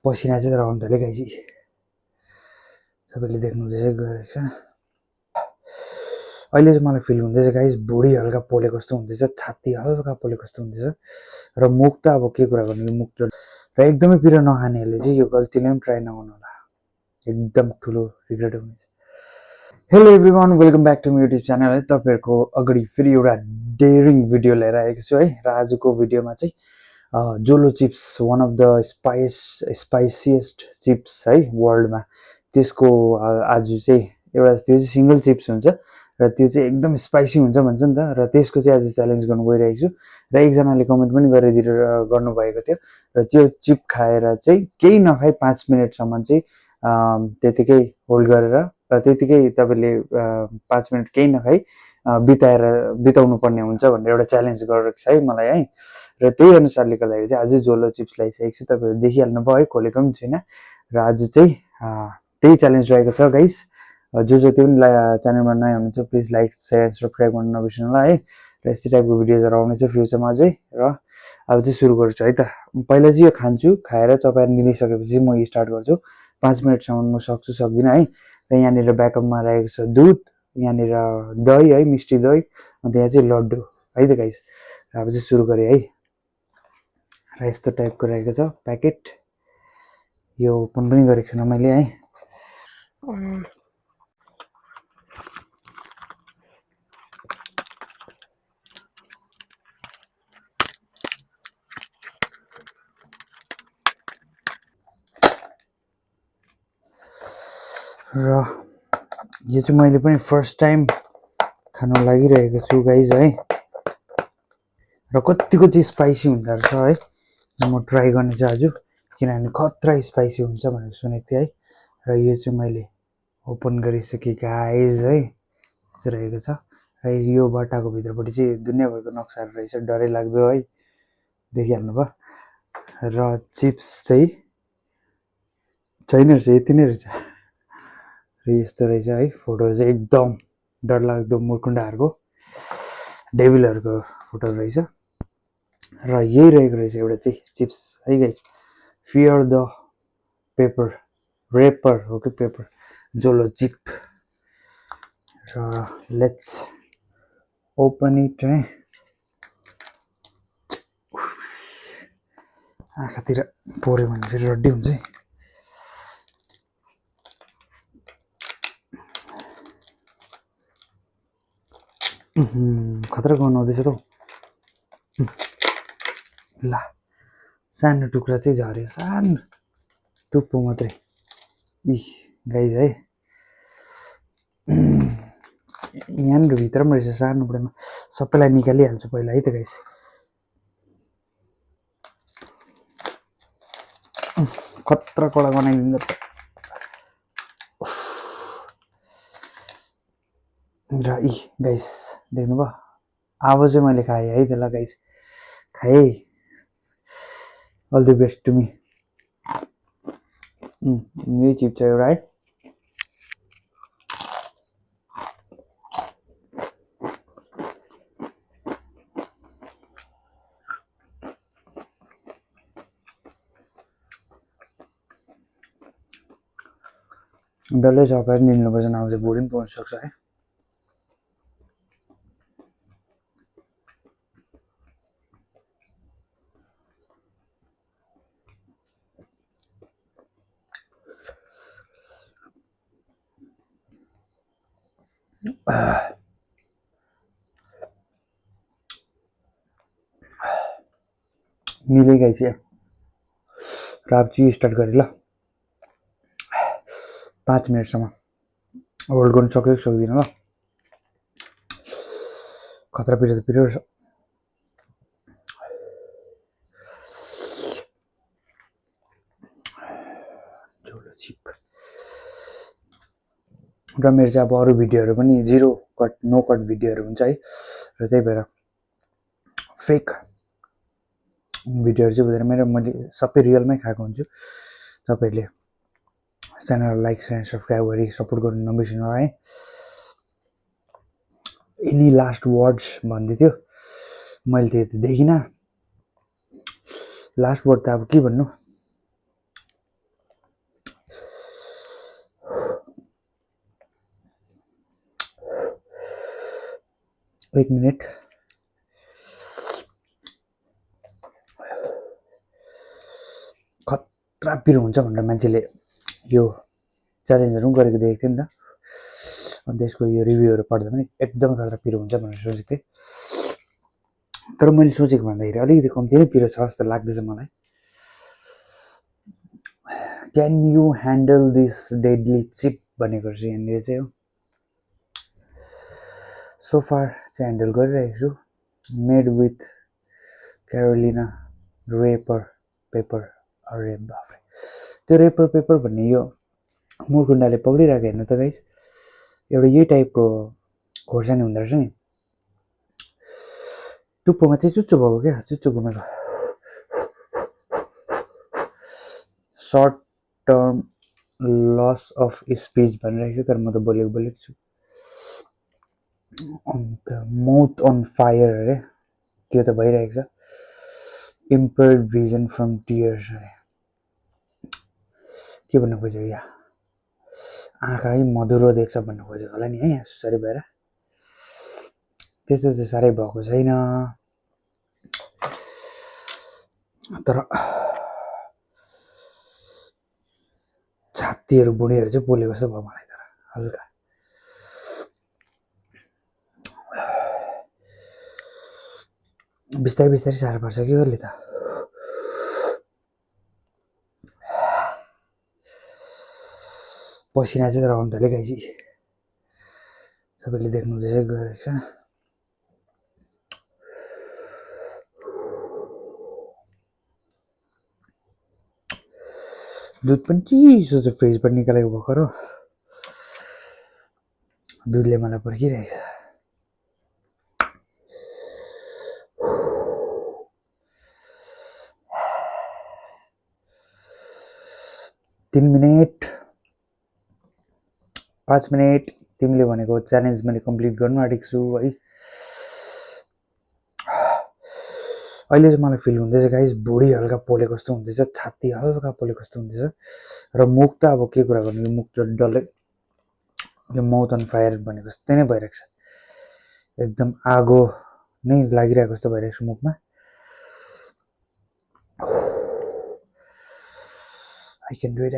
पसिना चाहिँ रहन थाल्यो गाइस सबैले देख्नुहुँदैछ गरेछ अहिले चाहिँ मलाई फिल हुँदैछ गाइस भुँडी हल्का पोलेको जस्तो हुँदैछ छाती हल्का पोलेको जस्तो हुँदैछ र मुख त अब के कुरा गर्नु मुख र एकदमै पिरो नखानेहरूले चाहिँ यो गल्तीले पनि ट्राई नगर्नु होला एकदम ठुलो रिग्रेट हुनेछ hello everyone welcome back to my YouTube channel है तपाईँहरूको अगाडि फेरि एउटा डेयरिङ भिडियो लिएर आएको छु है र आजको भिडियोमा चाहिँ Jolo chips one of the spiciest chips है वर्ल्डमा त्यसको आज चाहिँ एउटा त्यो चाहिँ सिंगल चिप्स हुन्छ र त्यो चाहिँ एकदम स्पाइसी हुन्छ भन्छ नि त र त्यसको चाहिँ आज च्यालेन्ज गर्नु गइरहेको छु र एकजनाले कमेन्ट पनि गर्नुभएको थियो र त्यो चिप खाएर चाहिँ केही नखाई 5 मिनटसम्म चाहिँ त्यतिकै होल्ड गरेर र त्यतिकै तपाईँले 5 मिनट केही नखाई बिताउनु पर्ने हुन्छ भनेर एउटा च्यालेन्ज गरेको छ है मलाई है र त्यही अनुसारले गर्दाखेरि चाहिँ आज जोलो चिप्स ल्याइसकेको छु तपाईँहरू देखिहाल्नु भयो है खोलेको पनि छैन र आज चाहिँ त्यही च्यालेन्ज रहेको छ गाइस जो जति पनि च्यानलमा नयाँ हुनुहुन्छ प्लिज लाइक सेयर सब्सक्राइब गर्न नबिर्सनु होला है र यस्तै टाइपको भिडियोजहरू आउनेछ फ्युचरमा चाहिँ र अब चाहिँ सुरु गर्छु है त पहिला चाहिँ यो खान्छु खाएर चपाएर निलिसकेपछि म स्टार्ट गर्छु 5 मिनटसम्म म सक्छु सक्दिनँ है र यहाँनिर ब्याकअपमा रहेको छ दुध यहाँनिर दही है मिष्टी दही अन्त यहाँ चाहिँ लड्डु है त गाइस अब चाहिँ सुरु गरेँ है र यस्तो टाइपको रहेको छ प्याकेट यो ओपन पनि गरेको छैन मैले है र यो चाहिँ मैले पनि फर्स्ट टाइम खान लागिरहेको छु गाइज है र कतिको चाहिँ स्पाइसी हुँदो रहेछ है म ट्राई गर्ने चाहिँ आज किनभने खतरा स्पाइसी हुन्छ भनेर सुनेको थिएँ है र यो चाहिँ मैले ओपन गरिसकेँ गाइज है यस्तो रहेको छ र यो बट्टाको भित्रपट्टि चाहिँ दुनियाँभरको नक्साहरू रहेछ डरै लाग्दो है देखिहाल्नु भयो र चिप्स चाहिँ छैन रहेछ यति नै रहेछ र यस्तो रहेछ है फोटो चाहिँ एकदम डरलाग्दो मुर्कुण्डाहरूको डेभिलहरूको फोटो रहेछ र यही रहेको रहेछ एउटा चाहिँ चिप्स है गाइस फियर द पेपर रेपर हो कि पेपर जोलो चिप र लेट्स ओपन इट है आँखातिर पोऱ्यो भने फेरि रड्डी हुन्छ है खतरा गनाउँदैछ त ल सानो टुक्रा चाहिँ झऱ्यो सानो टुप्पो मात्रै गाइज है यहाँनिर भित्र पनि रहेछ सानो बुढामा सबैलाई निकालिहाल्छु पहिला है त गाइस खतरा कडा बनाइदिँदो रहेछ र गाइस देख्नुभयो अब चाहिँ मैले खाएँ है त ल गाइस खाएँ all the best to me यही चिप छ एउटा है डल्लै चपाएर निल्नुपर्छ नभए चाहिँ भुँडी पनि पोल्न सक्छ है मिलेकै चाहिँ र अब चाहिँ स्टार्ट गरेँ ल 5 मिनटसम्म होल्ड गर्नु सक्यो कि सक्दिनँ ल खतरा पिरो त पिरो रहेछ जोलो चिप र मेरो चाहिँ अब अरू भिडियोहरू पनि जिरो कट नो कट भिडियोहरू हुन्छ है र त्यही भएर फेक भिडियोहरू चाहिँ हुँदैन मैले सबै रियलमै खाएको हुन्छु तपाईँहरूले च्यानल लाइक सेयर सब्सक्राइब गरी सपोर्ट गर्नु नबिर्सनु होला है एनी लास्ट वर्ड्स भन्दै थियो मैले त्यो देखिनँ लास्ट वर्ड त अब के भन्नु एक मिनट खतरा पिरो हुन्छ भनेर मान्छेले यो च्यालेन्जहरू पनि गरेको देखेको थिएँ नि त अनि त्यसको यो रिभ्यूहरू पढ्दा पनि एकदमै खतरा पिरो हुन्छ भनेर सोचेको थिएँ तर मैले सोचेको भन्दाखेरि अलिकति कम्ती नै पिरो छ जस्तो लाग्दैछ मलाई can you handle this deadly cheap भनेको चाहिँ यहाँनिर चाहिँ हो सोफार चाहिँ ह्यान्डल गरिरहेको छु made with Carolina Reaper pepper अरे बाफ्रे त्यो रेपर पेपर भन्ने यो मुरकुण्डाले पक्रिरहेको हेर्नु त गाइस एउटा यही टाइपको खोर्सानी हुँदो रहेछ नि टुप्पोमा चाहिँ चुच्चो भएको क्या चुच्चो घुमेको short term loss of speech भनिरहेको छ तर म त बोलेको छु अन्त माउथ अन फायर अरे त्यो त भइरहेको छ इम्पेयर्ड भिजन फ्रम टियर्स अरे के भन्नु खोज्यो यहाँ आँखा है मधुरो देख्छ भन्नु खोजेको होला नि है यहाँ सुसारी भएर त्यस्तो चाहिँ साह्रै भएको छैन तर छातीहरू बुढीहरू चाहिँ पोलेको जस्तो भयो मलाई तर हल्का बिस्तारै बिस्तारै साह्रो पर्छ कि अहिले त पसिना चाहिँ तर आउनु थाल्यो गाइसी सबैले देख्नु हुँदैछ गरेको छ दुध पनि चिसो छ फ्रिजबाट निकालेको भर्खर हो दुधले मलाई पर्खिरहेको छ 3 मिनेट 5 मिनेट तिमीले भनेको च्यालेन्ज मैले कम्प्लिट गर्नु आँटेको छु है अहिले चाहिँ मलाई फिल हुँदैछ गाइस भुँडी हल्का पोलेको जस्तो हुँदैछ छाती हल्का पोलेको जस्तो हुँदैछ र मुख त अब के कुरा गर्नु यो मुख त डल्लै यो माउथ अन फायर भनेको जस्तै नै भइरहेको छ एकदम आगो नै लागिरहेको जस्तो भइरहेको छ मुखमा आई क्यान डु इट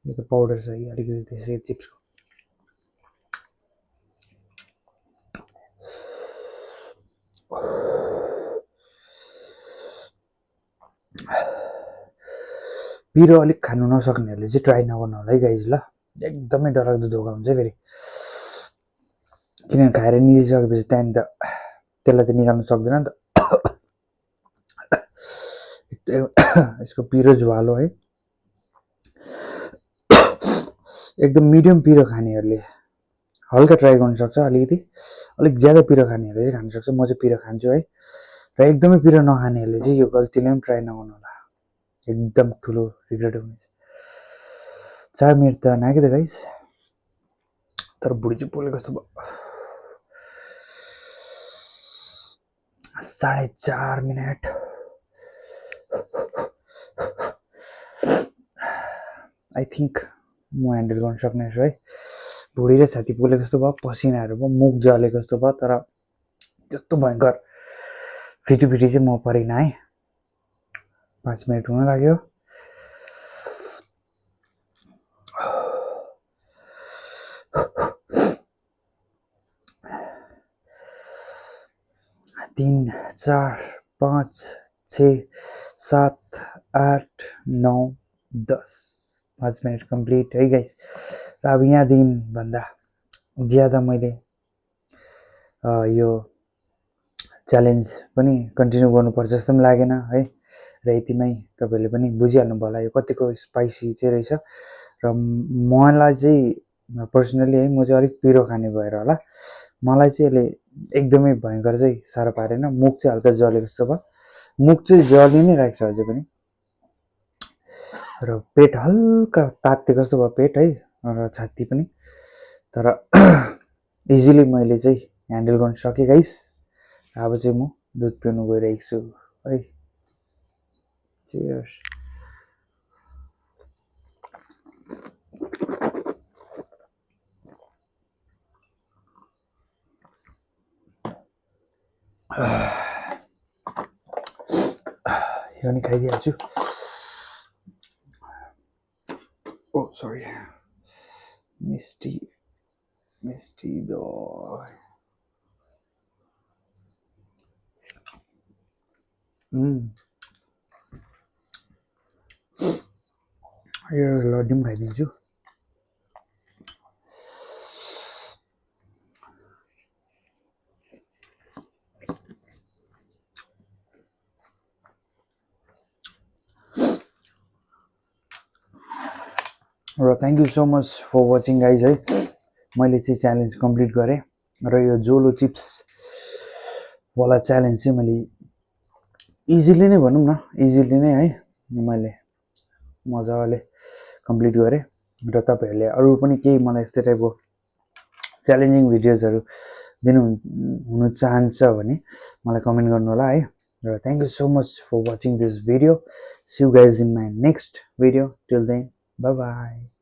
यो त पाउडर छ कि अलिकति त्यसै चिप्सको पिरो अलिक खानु नसक्नेहरूले चाहिँ ट्राई नगर्नु होला है गाइज ल एकदमै डरलाग्दो धोका हुन्छ फेरि किनभने खाएर निस्किसकेपछि त्यहाँदेखि त त्यसलाई त निकाल्नु सक्दैन नि त यसको पिरो ज्वालो है एकदम मिडियम पिरो खानेहरूले हल्का ट्राई गर्नु सक्छ अलिकति अलिक ज्यादा पिरो खानेहरूले चाहिँ खान सक्छ म चाहिँ पिरो खान्छु है र एकदमै पिरो नखानेहरूले चाहिँ यो गल्तीले पनि ट्राई नगर्नु होला एकदम ठुलो रिग्रेट हुनेछ 4 मिनट त नाक्यो त गाइस तर भुँडी चाहिँ पोलेको जस्तो भयो 4.5 मिनट आई थिङ्क म ह्यान्डल गर्न सक्ने छु है भुँडी र छाती पोलेको जस्तो भयो पसिनाहरू भयो मुख जलेको जस्तो भयो तर त्यस्तो भयङ्कर फिटी चाहिँ म परिनँ है 5 मिनट हुन लाग्यो 3 4 5 6 7 8 9 10 5 मिनट कम्प्लिट है गाइस र अब यहाँदेखि भन्दा ज्यादा मैले यो च्यालेन्ज पनि कन्टिन्यू गर्नुपर्छ जस्तो पनि लागेन है र यतिमै तपाईँले पनि बुझिहाल्नु भयो होला यो कतिको स्पाइसी चाहिँ रहेछ र मलाई चाहिँ पर्सनली है म चाहिँ अलिक पिरो खाने भएर होला मलाई चाहिँ यसले एकदमै भयङ्कर चाहिँ साह्रो पारेन मुख चाहिँ हल्का जलेको जस्तो भयो मुख चाहिँ जलि नै रहेको छ अझै पनि र पेट हल्का तात्तिएको जस्तो भयो पेट है र छाती पनि तर इजिली मैले चाहिँ ह्यान्डल गर्न सकेँ गाइस अब चाहिँ म दुध पिउनु गइरहेको छु है चियर्स यो नि खाइदिइहाल्छु ओ सरी मिस्टी मिस्टी दही यो लड्डु पनि खाइदिन्छु र thank you so much for watching guys है मैले चाहिँ च्यालेन्ज कम्प्लिट गरेँ र यो जोलो चिप्स वाला च्यालेन्ज चाहिँ मैले इजिली नै भनौँ न इजिली नै है मैले मजाले कम्प्लिट गरेँ र तपाईँहरूले अरू पनि केही मलाई यस्तै टाइपको च्यालेन्जिङ भिडियोजहरू हुनु चाहन्छ भने मलाई कमेन्ट गर्नु होला है र thank you so much for watching this video see you guys in my next video till then bye by